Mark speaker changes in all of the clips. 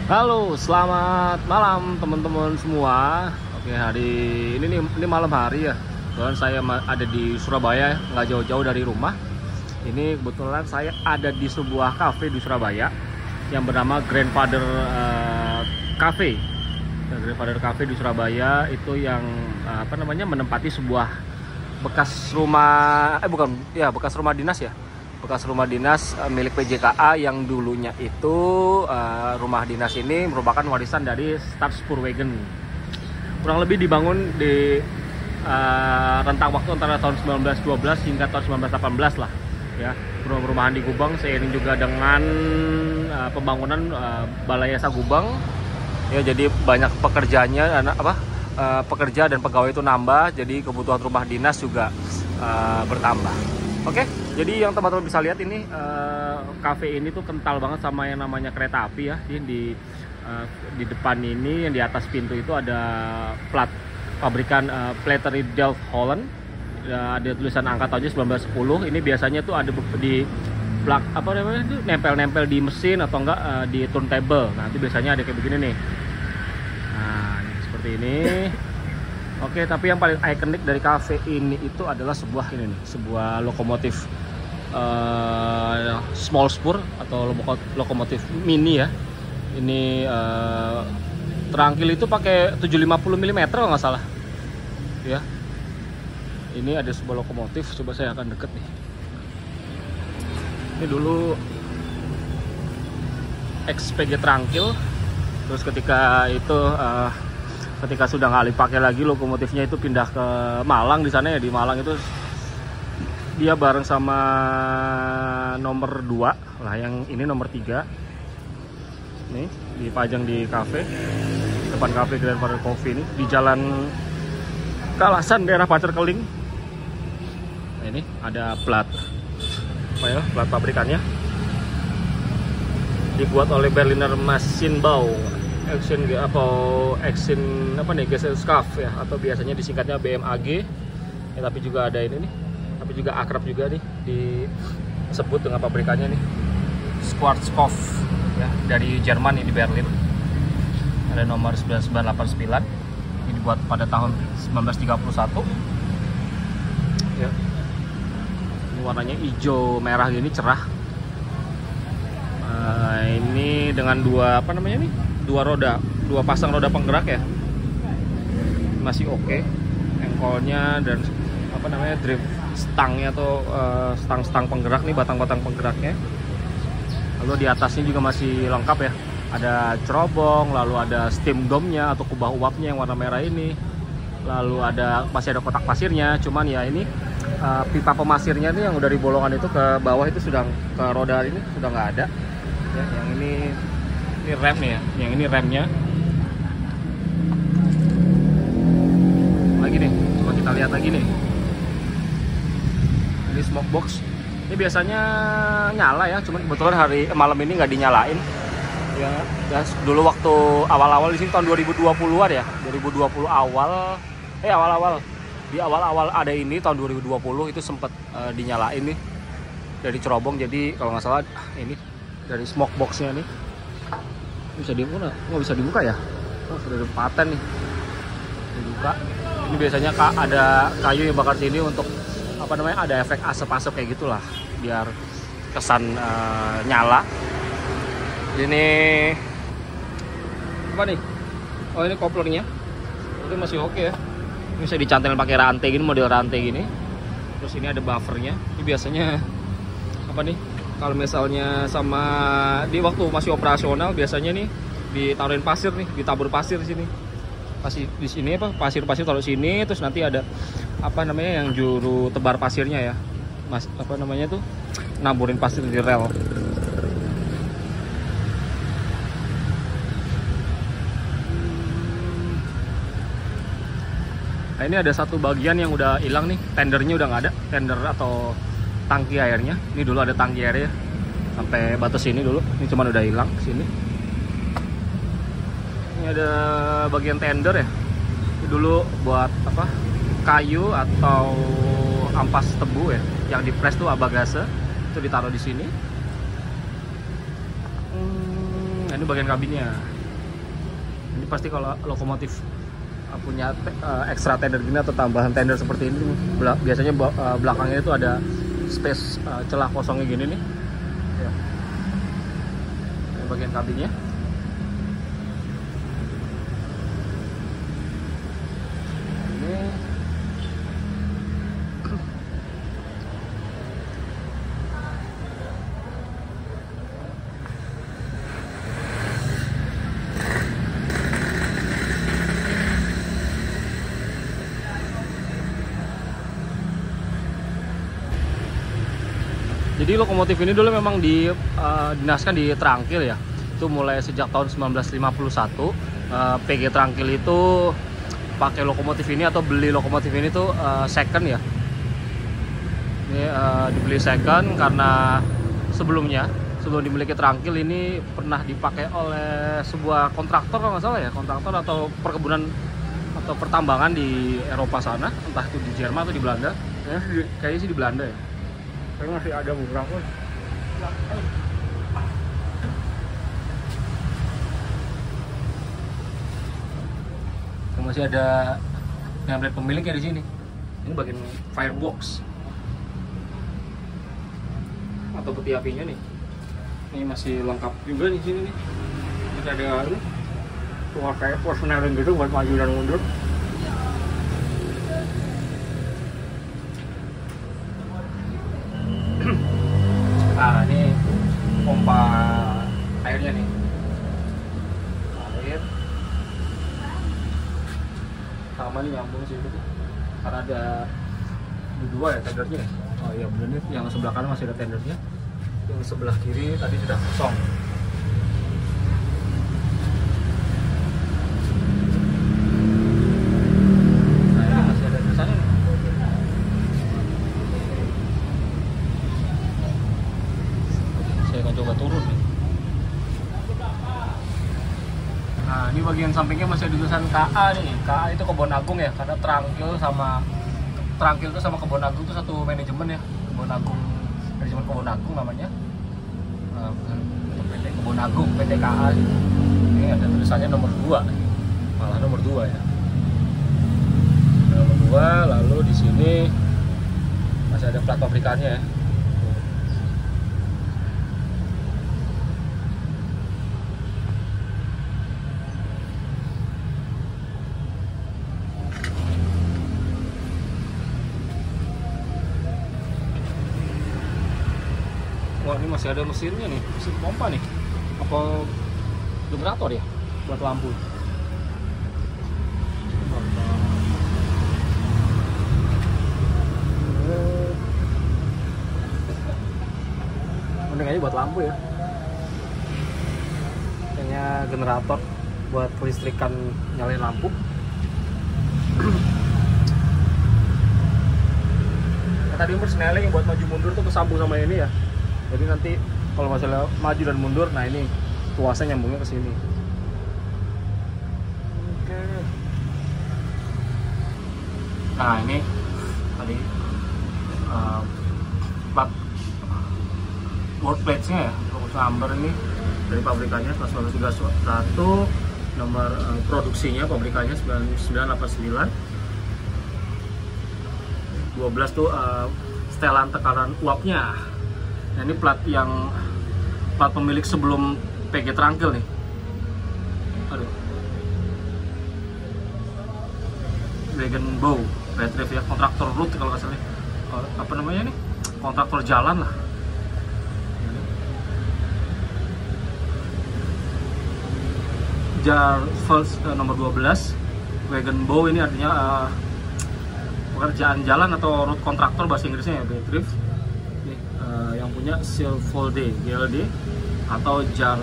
Speaker 1: Halo, selamat malam teman-teman semua. Oke, hari ini malam hari ya. Kebetulan saya ada di Surabaya, nggak jauh-jauh dari rumah. Ini kebetulan saya ada di sebuah cafe di Surabaya yang bernama Grandfather Cafe. Grandfather Cafe di Surabaya itu yang menempati sebuah bekas rumah bekas rumah dinas ya. Bekas rumah dinas milik PJKA yang dulunya itu rumah dinas ini merupakan warisan dari Staatsspoorwegen. Kurang lebih dibangun di rentang waktu antara tahun 1912 hingga tahun 1918 lah ya. Perumahan di Gubeng seiring juga dengan pembangunan Balai Yasa Gubeng ya, jadi banyak pekerjanya pekerja dan pegawai itu nambah, jadi kebutuhan rumah dinas juga bertambah. Oke, jadi yang teman-teman bisa lihat ini cafe ini tuh kental banget sama yang namanya kereta api ya. Di depan ini yang di atas pintu itu ada plat pabrikan Platerie Delft Holland. Ada tulisan angka tahunnya 1910. Ini biasanya tuh ada di plak nempel-nempel di mesin atau enggak di turntable. Nah, itu biasanya ada kayak begini nih. Nah, ini seperti ini. Oke, tapi yang paling ikonik dari cafe ini itu adalah sebuah lokomotif small spur atau lokomotif mini ya. Ini terangkil itu pakai 750 mm kalau nggak salah. Ya. Ini ada sebuah lokomotif, coba saya akan deket nih. Ini dulu XPG terangkil. Terus ketika itu ketika sudah nggak dipakai lagi lokomotifnya itu pindah ke Malang. Di sana ya, di Malang itu dia bareng sama nomor 2 lah, yang ini nomor 3 nih dipajang di cafe, depan cafe Grandfather Coffee ini di Jalan Kalasan daerah Pasar Keling. Nah, ini ada plat pabrikannya dibuat oleh Berliner Maschinenbau Gesellschaft ya, atau biasanya disingkatnya BMAG ya, tapi juga ada ini nih, tapi juga akrab juga nih disebut dengan pabrikannya nih Schwarzkopf ya, dari Jerman ini, di Berlin. Ada nomor 9989. Ini dibuat pada tahun 1931 ya. Ini warnanya hijau merah gini, cerah. Ini dengan dua dua pasang roda penggerak ya, masih oke. Engkolnya dan drift stangnya atau stang-stang penggerak nih, batang-batang penggeraknya. Lalu di atasnya juga masih lengkap ya, ada cerobong, lalu ada steam dome-nya atau kubah uapnya yang warna merah ini, lalu masih ada kotak pasirnya. Cuman ya ini pipa pemasirnya nih yang udah di bolongan itu ke bawah itu sudah, ke roda ini sudah nggak ada ya. Yang ini rem nih ya, yang ini remnya. Lagi nih, coba kita lihat lagi nih. Ini smoke box. Ini biasanya nyala ya, cuman kebetulan malam ini nggak dinyalain. Ya, dulu waktu awal-awal di sini tahun 2020-an ya, 2020 awal. Di awal-awal ada ini tahun 2020 itu sempat dinyalain nih dari cerobong. Jadi kalau nggak salah ini dari smoke boxnya nih. Bisa dibuka, nggak bisa dibuka ya? Oh, sudah ada paten nih, dibuka. Ini biasanya ada kayu yang bakar sini untuk ada efek asap-asap kayak gitulah, biar kesan nyala. Ini apa nih? Oh, ini koplernya, itu masih oke ya. Ini bisa dicantelin pakai rantai gini, model rantai gini. Terus ini ada buffernya. Ini biasanya kalau misalnya di waktu masih operasional biasanya nih ditaruhin pasir nih, ditabur pasir di sini. Di sini pasir-pasir taruh sini, terus nanti ada yang juru tebar pasirnya ya. Naburin pasir di rel. Nah, ini ada satu bagian yang udah hilang nih, tendernya udah nggak ada, tender atau tangki airnya. Ini dulu ada tangki airnya sampai batas sini dulu, ini cuman udah hilang sini. Ini ada bagian tender ya, ini dulu buat kayu atau ampas tebu ya, yang di press tuh abagase, itu ditaruh di sini. Ini bagian kabinnya. Ini pasti kalau lokomotif punya extra tender gini atau tambahan tender seperti ini, biasanya belakangnya itu ada space celah kosongnya gini nih ya. Ini bagian kabinnya. Ini jadi lokomotif ini dulu memang dinaskan di Trangkil ya. Itu mulai sejak tahun 1951. PG Trangkil itu pakai lokomotif ini atau beli lokomotif ini tuh second ya. Ini dibeli second karena sebelum dimiliki Trangkil ini pernah dipakai oleh sebuah kontraktor kalau nggak salah ya, kontraktor atau perkebunan atau pertambangan di Eropa sana, entah itu di Jerman atau di Belanda. Kayaknya sih di Belanda ya. Tapi masih ada beberapa. Masih ada yang pemiliknya di sini. Ini bagian firebox atau peti apinya nih. Ini masih lengkap juga di sini nih. Masih ada ini tuh kayak persneling gitu buat maju dan mundur. Nah, ini pompa airnya nih. Air sama nih nyambung sih itu. Karena ada dua ya tendernya. Oh iya bener nih, yang sebelah kanan masih ada tendernya. Yang sebelah kiri tadi sudah kosong. Nah, ini masih ada tulisannya nih. Saya akan coba turun nih. Nah, ini bagian sampingnya masih ada tulisan KA nih. KA itu Kebon Agung ya, karena Trangkil itu sama Kebon Agung itu satu manajemen ya. Kebon Agung, manajemen Kebon Agung namanya. PT Kebon Agung, PT KA. Ini ada tulisannya nomor 2. Malah nomor 2 ya. Nomor 2, lalu di sini masih ada plat pabrikannya ya. Wah, ini masih ada mesinnya nih, mesin pompa nih. Apa generator ya buat lampu? Mending aja buat lampu ya. Kayaknya generator buat kelistrikan nyalain lampu. Nah, tadi persneling buat maju mundur tuh kesambung sama ini ya. Jadi nanti kalau masalah maju dan mundur, nah ini tuasnya nyambungnya ke sini. Oke. Nah ini tadi plat work plates-nya ya, untuk amber ini dari pabrikannya 1931, nomor produksinya pabrikannya 9989, 12 tuh setelan tekanan uapnya. Nah, ini plat pemilik sebelum PG Trangkil nih. Aduh. Wagon Bow, Retrieve ya, kontraktor route kalau nggak salah. Apa namanya nih? Kontraktor jalan lah. Jar First nomor 12. Wagon Bow ini artinya pekerjaan jalan atau route kontraktor bahasa Inggrisnya ya, Retrieve. Yang punya Silvolde GLD atau Jar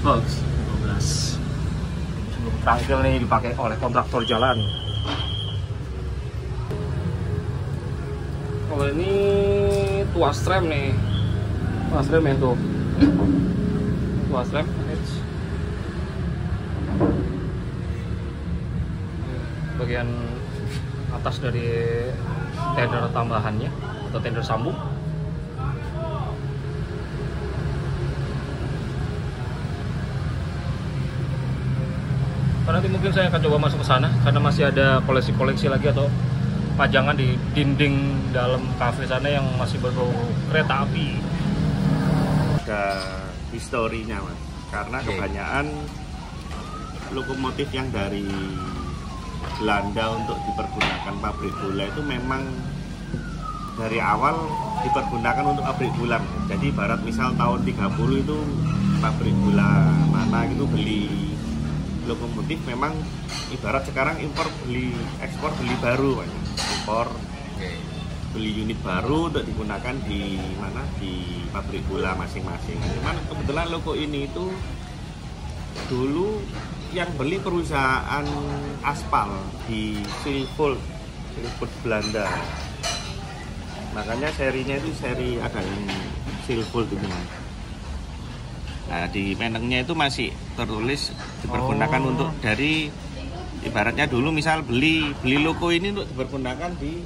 Speaker 1: Volks 12. Sebelum Trangkil nih dipakai oleh kontraktor jalan. Kalau ini tuas rem nih, tuas rem itu, tuas rem. Bagian atas dari tender tambahannya atau tender sambung. Nanti mungkin saya akan coba masuk ke sana karena masih ada koleksi-koleksi lagi atau pajangan di dinding dalam kafe sana yang masih berbau kereta api.
Speaker 2: Ada historinya Mas, karena kebanyakan lokomotif yang dari Belanda untuk dipergunakan pabrik gula itu memang dari awal dipergunakan untuk pabrik gula. Jadi ibarat misal tahun 30 itu pabrik gula mana gitu beli lokomotif, memang ibarat sekarang impor beli ekspor beli baru Pak. Impor beli unit baru untuk digunakan di mana, di pabrik gula masing-masing. Cuman kebetulan loko ini itu dulu yang beli perusahaan aspal di Silvold Belanda. Makanya serinya itu seri ada yang Silvold itu. Nah, di menengnya itu masih tertulis dipergunakan untuk dari ibaratnya dulu misal beli loko ini untuk dipergunakan di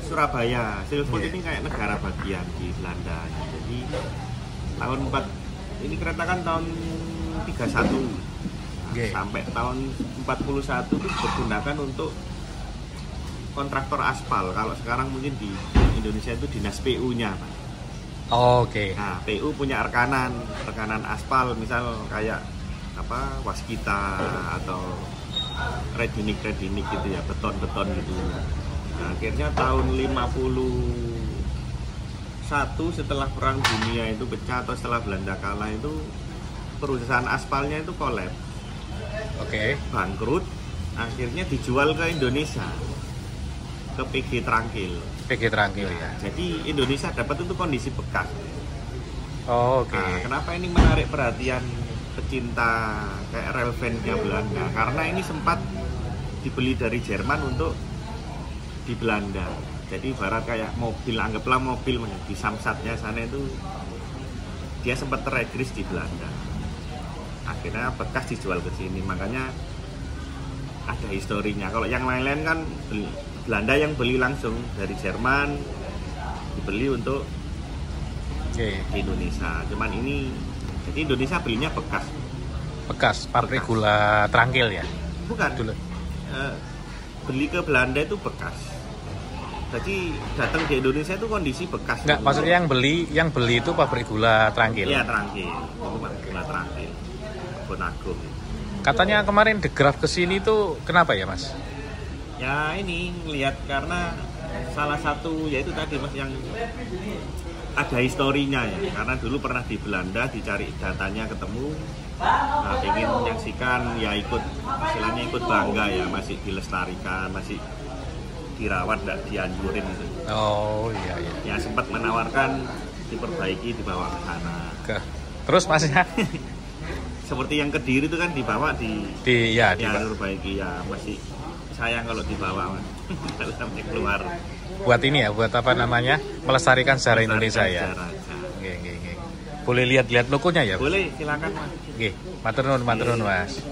Speaker 2: Surabaya. Silvold ini kayak negara bagian di Belanda. Jadi tahun 4 ini kereta kan tahun 31. Sampai tahun 41 itu dipergunakan untuk kontraktor aspal. Kalau sekarang mungkin di Indonesia itu dinas PU-nya, Pak. Nah, PU punya rekanan aspal, misal kayak apa Waskita atau Redinik gitu ya, beton gitu. Nah, akhirnya tahun 51 setelah Perang Dunia itu pecah atau setelah Belanda kalah itu perusahaan aspalnya itu kolaps. Bangkrut, akhirnya dijual ke Indonesia, ke PG Trangkil ya. Jadi Indonesia dapat itu kondisi bekas. Nah, kenapa ini menarik perhatian pecinta kayak relevannya Belanda? Karena ini sempat dibeli dari Jerman untuk di Belanda. Jadi ibarat kayak mobil, anggaplah mobil di Samsatnya sana itu dia sempat teregris di Belanda. Akhirnya bekas dijual ke sini, makanya ada historinya. Kalau yang lain-lain kan Belanda yang beli langsung dari Jerman, dibeli untuk di Indonesia. Cuman ini jadi Indonesia belinya bekas
Speaker 1: pabrik gula Trangkil ya?
Speaker 2: Bukan dulu. Beli ke Belanda itu bekas. Jadi datang di Indonesia itu kondisi bekas.
Speaker 1: Enggak, maksudnya yang beli itu pabrik gula Trangkil.
Speaker 2: Iya, Trangkil. Itu pabrik gula Trangkil. Kebun Agung.
Speaker 1: Katanya kemarin The Graph kesini tuh kenapa ya, Mas?
Speaker 2: Ya ini lihat karena salah satu yaitu tadi Mas yang ada historinya ya, karena dulu pernah di Belanda dicari datanya ketemu, nah ingin menyaksikan ya ikut istilahnya ikut bangga ya, masih dilestarikan, masih dirawat, tidak dihancurin gitu.
Speaker 1: Iya.
Speaker 2: Ya sempat menawarkan diperbaiki, dibawa ke sana.
Speaker 1: Terus Masnya?
Speaker 2: Seperti yang Kediri itu kan dibawa diperbaiki ya, masih sayang kalau dibawa Mas. Kalau sampai keluar.
Speaker 1: Buat ini ya, buat apa namanya? Melestarikan sejarah Indonesia ya. Boleh lihat-lihat logonya ya?
Speaker 2: Boleh, silakan Mas.
Speaker 1: Matur nuwun Mas.